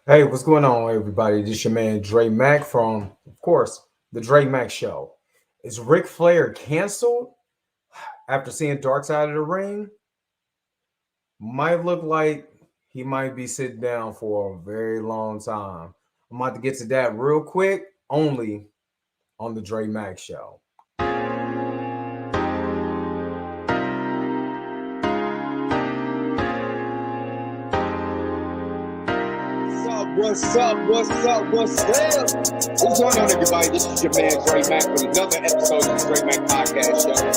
Hey, what's going on, everybody? This your man Dre Mack from, of course, the Dre Mack Show. Is Ric Flair canceled after seeing Dark Side of the Ring? Might look like he might be sitting down for a very long time. I'm about to get to that real quick, only on the Dre Mack Show. What's up? What's up? What's up? What's going on, everybody? This is your man Dre Mack with another episode of the Dre Mack Podcast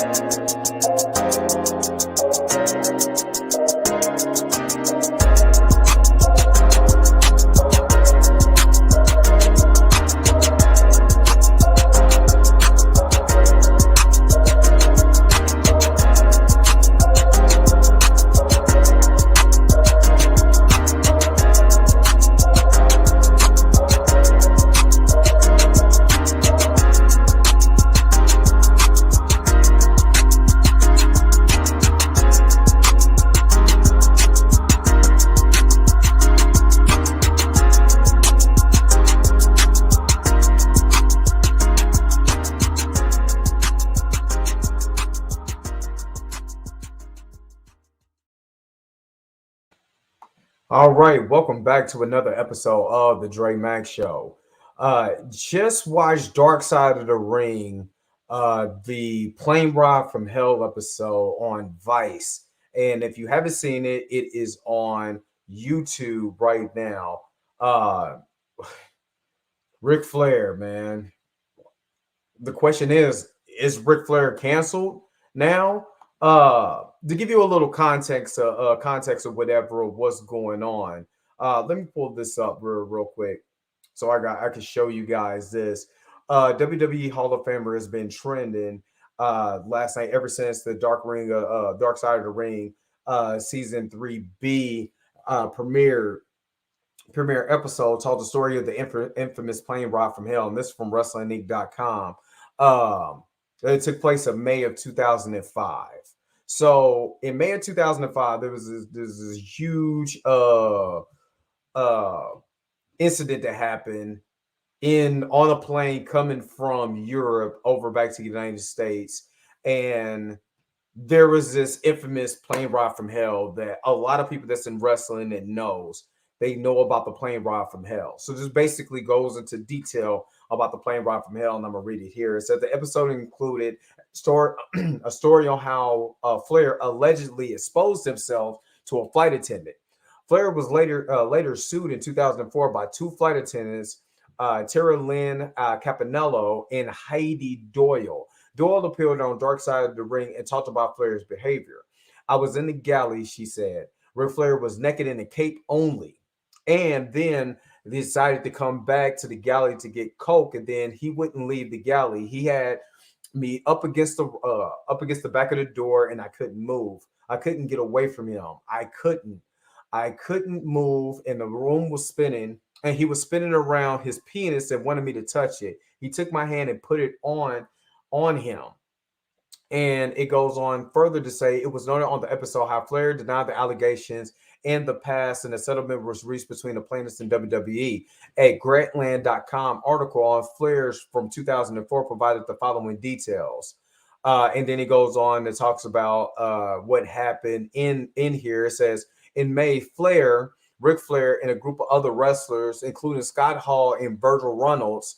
All right, welcome back to another episode of the Dre Mack Show. Just watched Dark Side of the Ring, the Plane Ride from Hell episode on Vice. And if you haven't seen it, it is on YouTube right now. Uh, Ric Flair, man. The question is Ric Flair canceled now? To give you a little context of whatever what's going on. Let me pull this up real quick so I can show you guys this. WWE Hall of Famer has been trending last night ever since the Dark Side of the Ring season 3B premiere episode told the story of the infamous plane ride from hell, and this is from WrestlingInc.com. It took place in May of 2005. So in May of 2005, there was this huge incident that happened on a plane coming from Europe over back to the United States, and there was this infamous plane ride from hell that a lot of people that's in wrestling that they know about the plane ride from hell. So this basically goes into detail about the plane ride from hell, and I'm gonna read it here. It said the episode included a story on how Flair allegedly exposed himself to a flight attendant. Flair was later sued in 2004 by two flight attendants, Tara Lynn Capanello and Heidi Doyle. Doyle appeared on Dark Side of the Ring and talked about Flair's behavior. I was in the galley, she said. Ric Flair was naked in a cape only. And then they decided to come back to the galley to get coke, and then he wouldn't leave the galley. He had me up against the back of the door, and I couldn't move. I couldn't get away from him. I couldn't move, and the room was spinning, and he was spinning around his penis and wanted me to touch it. He took my hand and put it on him. And it goes on further to say it was noted on the episode how Flair denied the allegations in the past, and the settlement was reached between the plaintiffs and WWE. A Grantland.com article on Flair's from 2004 provided the following details. And then he goes on and talks about what happened in here. It says, in May, Ric Flair, and a group of other wrestlers, including Scott Hall and Virgil Runnels,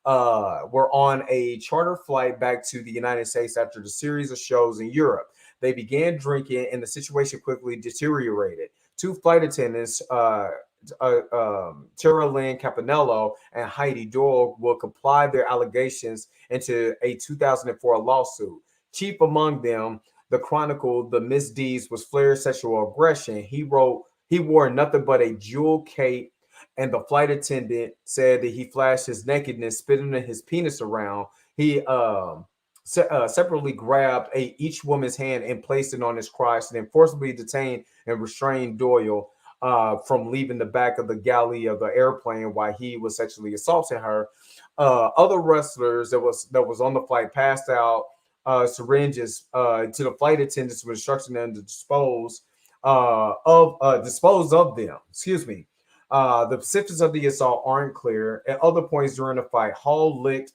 were on a charter flight back to the United States after the series of shows in Europe. They began drinking, and the situation quickly deteriorated. Two flight attendants, Tara Lynn Capanello and Heidi Doyle, will comply their allegations into a 2004 lawsuit. Chief among them, the chronicle, the misdeeds was Flair's sexual aggression. He wrote he wore nothing but a jewel cape, and the flight attendant said that he flashed his nakedness, spitting his penis around. He separately grabbed each woman's hand and placed it on his crotch, and then forcibly detained and restrained Doyle from leaving the back of the galley of the airplane while he was sexually assaulting her. Other wrestlers that was on the flight passed out syringes to the flight attendants with instructing them to dispose of them. Excuse me. The specifics of the assault aren't clear. At other points during the fight, Hall licked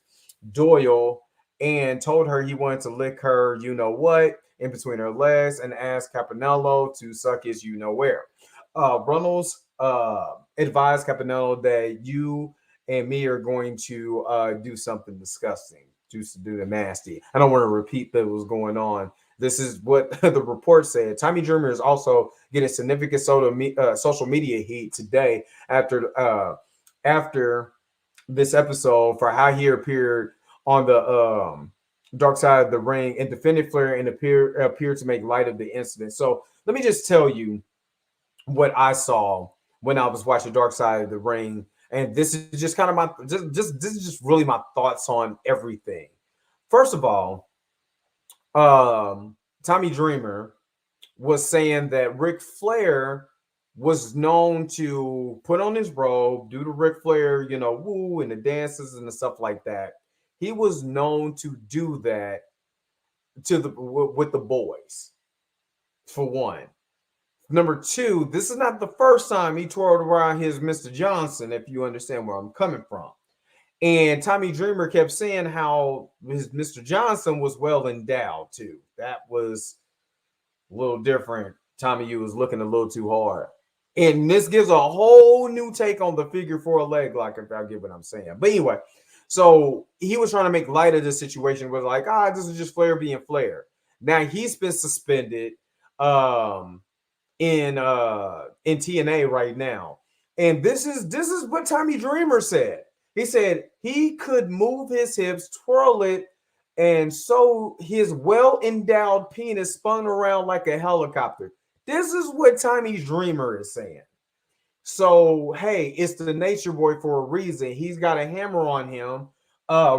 Doyle and told her he wanted to lick her, you know what, in between her legs, and asked Caponello to suck his, you know where. Runnels advised Caponello that you and me are going to do something disgusting, to do the nasty. I don't want to repeat that was going on. This is what the report said. Tommy Dreamer is also getting significant social media heat today after this episode for how he appeared on the dark side of the ring and defended Flair and appeared to make light of the incident. So let me just tell you what I saw when I was watching Dark Side of the Ring, and this is just kind of my just this is just really my thoughts on everything. First of all, Tommy Dreamer was saying that Ric Flair was known to put on his robe, do the Ric Flair, woo, and the dances and the stuff like that. He was known to do that with the boys, for one. Number two, this is not the first time he twirled around his Mr. Johnson, if you understand where I'm coming from. And Tommy Dreamer kept saying how his Mr. Johnson was well endowed too. That was a little different. Tommy U was looking a little too hard. And this gives a whole new take on the figure four leg lock, if I get what I'm saying. But anyway, so he was trying to make light of this situation, was like, this is just Flair being Flair. Now he's been suspended in TNA right now. And this is what Tommy Dreamer said. He said he could move his hips, twirl it, and so his well-endowed penis spun around like a helicopter. This is what Tommy Dreamer is saying. So, hey, it's the Nature Boy for a reason. He's got a hammer on him.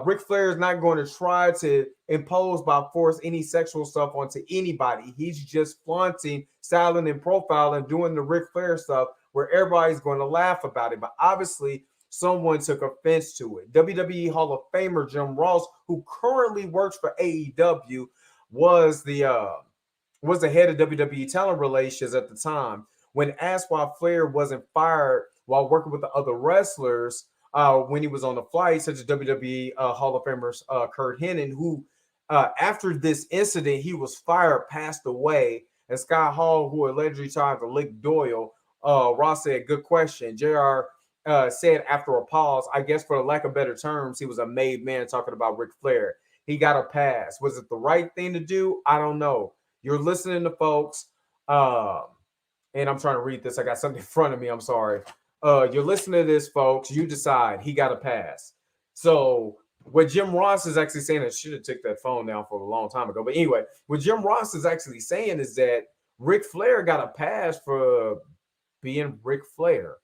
Ric Flair is not going to try to impose by force any sexual stuff onto anybody. He's just flaunting, styling, and profiling, doing the Ric Flair stuff where everybody's going to laugh about it. But obviously, someone took offense to it. WWE Hall of Famer Jim Ross, who currently works for AEW, was the head of WWE talent relations at the time. When asked why Flair wasn't fired while working with the other wrestlers when he was on the flight, such as WWE Hall of Famer Kurt Hennig, who after this incident, he was fired, passed away, and Scott Hall, who allegedly tried to lick Doyle, Ross said, good question. JR said after a pause, I guess for the lack of better terms, he was a made man talking about Ric Flair. He got a pass. Was it the right thing to do? I don't know. You're listening to folks. And I'm trying to read this. I got something in front of me. I'm sorry. You're listening to this, folks. You decide. He got a pass. So what Jim Ross is actually saying, I should have took that phone down for a long time ago. But anyway, what Jim Ross is actually saying is that Ric Flair got a pass for being Ric Flair.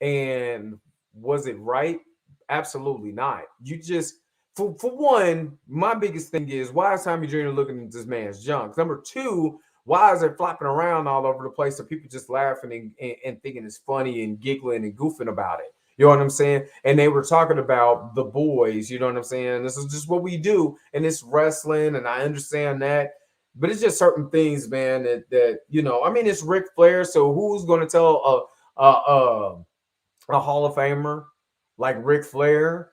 And was it right? Absolutely not. You just, for one, my biggest thing is, why is Tommy Dreamer looking at this man's junk? Number two, why is it flopping around all over the place? So people just laughing and thinking it's funny and giggling and goofing about it. You know what I'm saying? And they were talking about the boys. You know what I'm saying? This is just what we do, and it's wrestling, and I understand that. But it's just certain things, man. That I mean, it's Ric Flair. So who's going to tell a Hall of Famer like Ric Flair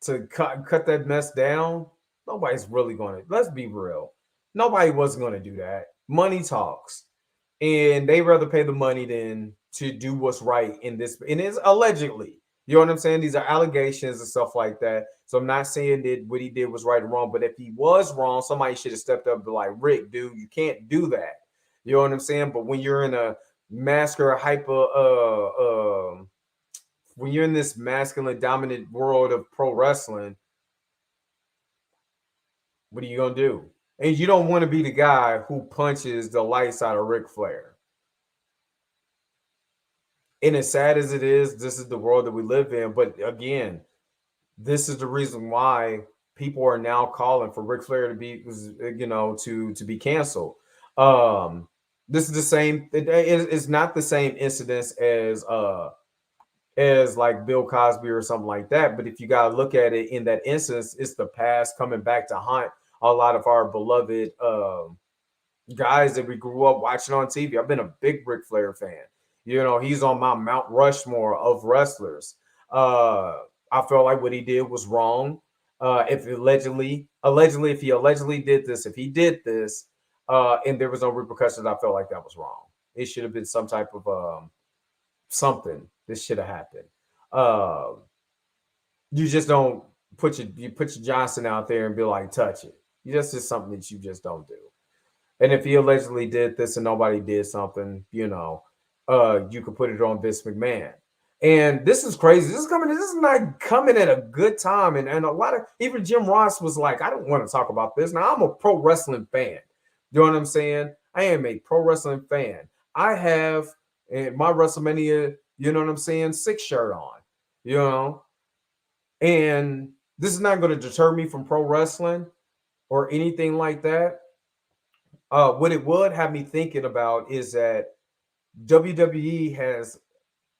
to cut that mess down? Nobody's really going to. Let's be real. Nobody wasn't going to do that. Money talks, and they rather pay the money than to do what's right in this. And it's allegedly, you know what I'm saying? These are allegations and stuff like that. So I'm not saying that what he did was right or wrong, but if he was wrong, somebody should have stepped up and be like, Rick, dude, you can't do that. You know what I'm saying? But when you're in a when you're in this masculine dominant world of pro wrestling, what are you gonna do? And you don't want to be the guy who punches the lights out of Ric Flair. And as sad as it is, this is the world that we live in. But again, this is the reason why people are now calling for Ric Flair to be, to be canceled. This is the same. It's not the same incidents as like Bill Cosby or something like that. But if you gotta look at it in that instance, it's the past coming back to haunt a lot of our beloved guys that we grew up watching on TV. I've been a big Ric Flair fan. You know, he's on my Mount Rushmore of wrestlers. I felt like what he did was wrong. If allegedly, if he allegedly did this, if he did this, and there was no repercussions, I felt like that was wrong. It should have been some type of something. This should have happened. Uh, you just don't put your Johnson out there and be like, touch it. That's just something that you just don't do. And if he allegedly did this and nobody did something, you could put it on Vince McMahon. And this is crazy. This is not coming at a good time. And a lot of even Jim Ross was like, I don't want to talk about this. Now I'm a pro wrestling fan. You know what I'm saying? I am a pro wrestling fan. I have my WrestleMania, you know what I'm saying, 6 shirt on. You know, and this is not going to deter me from pro wrestling or anything like that. What it would have me thinking about is that WWE has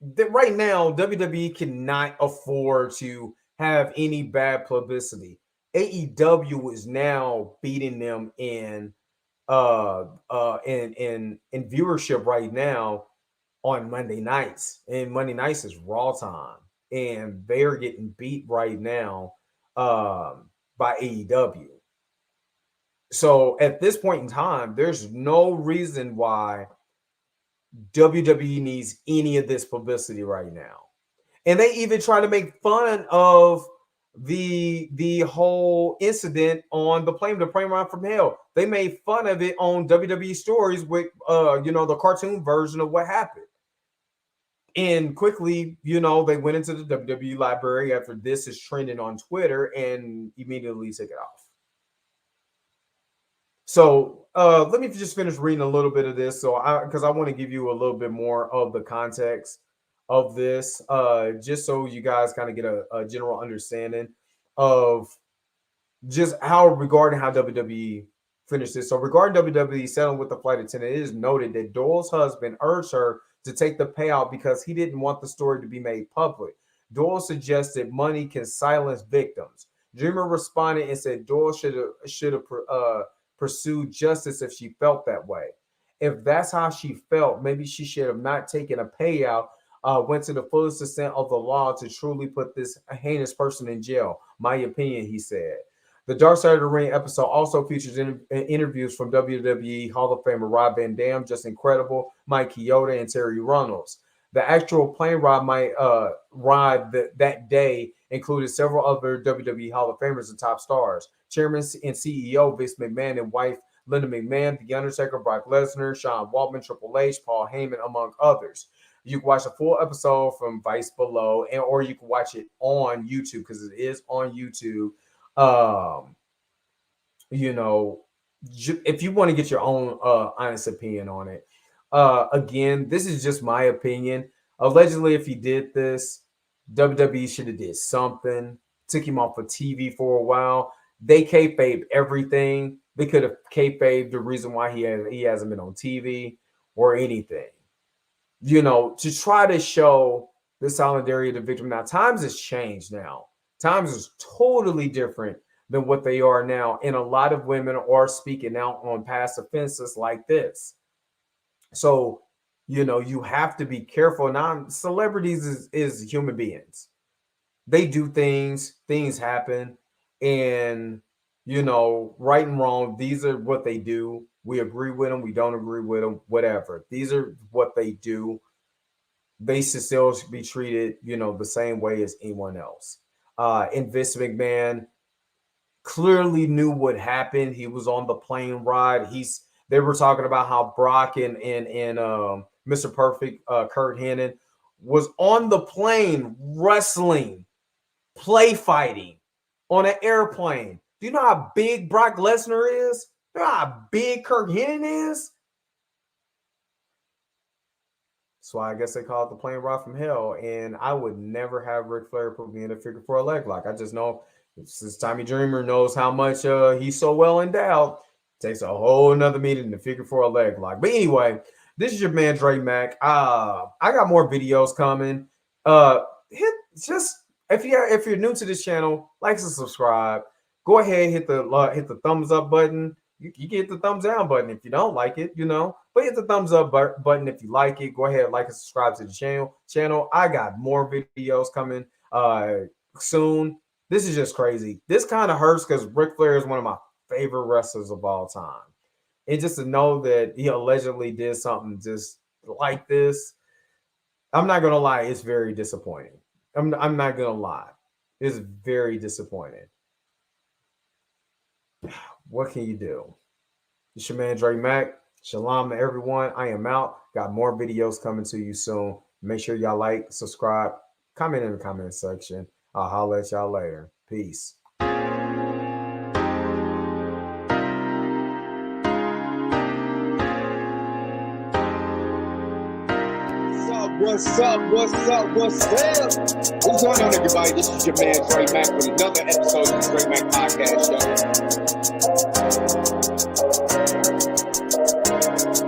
that right now. WWE cannot afford to have any bad publicity. AEW is now beating them in viewership right now on Monday nights, and Monday nights is Raw time, and they're getting beat right now by AEW. So at this point in time, there's no reason why WWE needs any of this publicity right now. And they even try to make fun of the whole incident on the plane ride from hell. They made fun of it on WWE stories with the cartoon version of what happened. And quickly, they went into the WWE library after this is trending on Twitter and immediately took it off. So let me just finish reading a little bit of this. Because I want to give you a little bit more of the context of this, just so you guys kind of get a general understanding of just regarding how WWE finished this. So regarding WWE settling with the flight attendant, it is noted that Doyle's husband urged her to take the payout because he didn't want the story to be made public. Doyle suggested money can silence victims. Dreamer responded and said Doyle should have pursued justice if she felt that way. If that's how she felt, maybe she should have not taken a payout. Went to the fullest extent of the law to truly put this heinous person in jail. My opinion, he said. The Dark Side of the Ring episode also features interviews from WWE Hall of Famer Rob Van Dam, Just Incredible, Mike Chioda, and Terry Runnels. The actual plane ride that day included several other WWE Hall of Famers and top stars. Chairman and CEO Vince McMahon and wife Linda McMahon, The Undertaker, Brock Lesnar, Sean Waltman, Triple H, Paul Heyman, among others. You can watch a full episode from Vice below, or you can watch it on YouTube because it is on YouTube. If you want to get your own honest opinion on it. Again, this is just my opinion. Allegedly, if he did this, WWE should have did something. Took him off of TV for a while. They kayfabe everything. They could have kayfabe the reason why he hasn't been on TV or anything. To try to show the solidarity of the victim. Now, times has changed now. Times is totally different than what they are now. And a lot of women are speaking out on past offenses like this. So, you have to be careful. Now, celebrities is human beings. They do things happen. And, right and wrong, these are what they do. We agree with them. We don't agree with them, whatever. These are what they do. They should still be treated, the same way as anyone else. And Vince McMahon clearly knew what happened. He was on the plane ride. They were talking about how Brock and Mr. Perfect, Kurt Hennig, was on the plane wrestling, play fighting on an airplane. Do you know how big Brock Lesnar is? Do you know how big Kurt Hennig is? That's why I guess they call it the plane ride from hell. And I would never have Ric Flair put me in a figure 4 leg lock. I just know since Tommy Dreamer knows how much he's so well endowed, takes a whole another meeting to figure 4 leg lock. But anyway, this is your man Dre Mac. I got more videos coming. If you're new to this channel, like and subscribe. Go ahead, hit the thumbs up button. You can hit the thumbs down button if you don't like it, but hit the thumbs up button if you like it. Go ahead, like and subscribe to the channel. I got more videos coming soon. This is just crazy. This kind of hurts because Ric Flair is one of my favorite wrestlers of all time. And just to know that he allegedly did something just like this, I'm not gonna lie, it's very disappointing. I'm not gonna lie, it's very disappointing. What can you do? It's your man Dre Mac. Shalom to everyone. I am out. Got more videos coming to you soon. Make sure y'all like, subscribe, comment in the comment section. I'll holler at y'all later. Peace. What's up? What's going on, everybody? This is your man Dre Mac with another episode of the Dre Mac Podcast Show.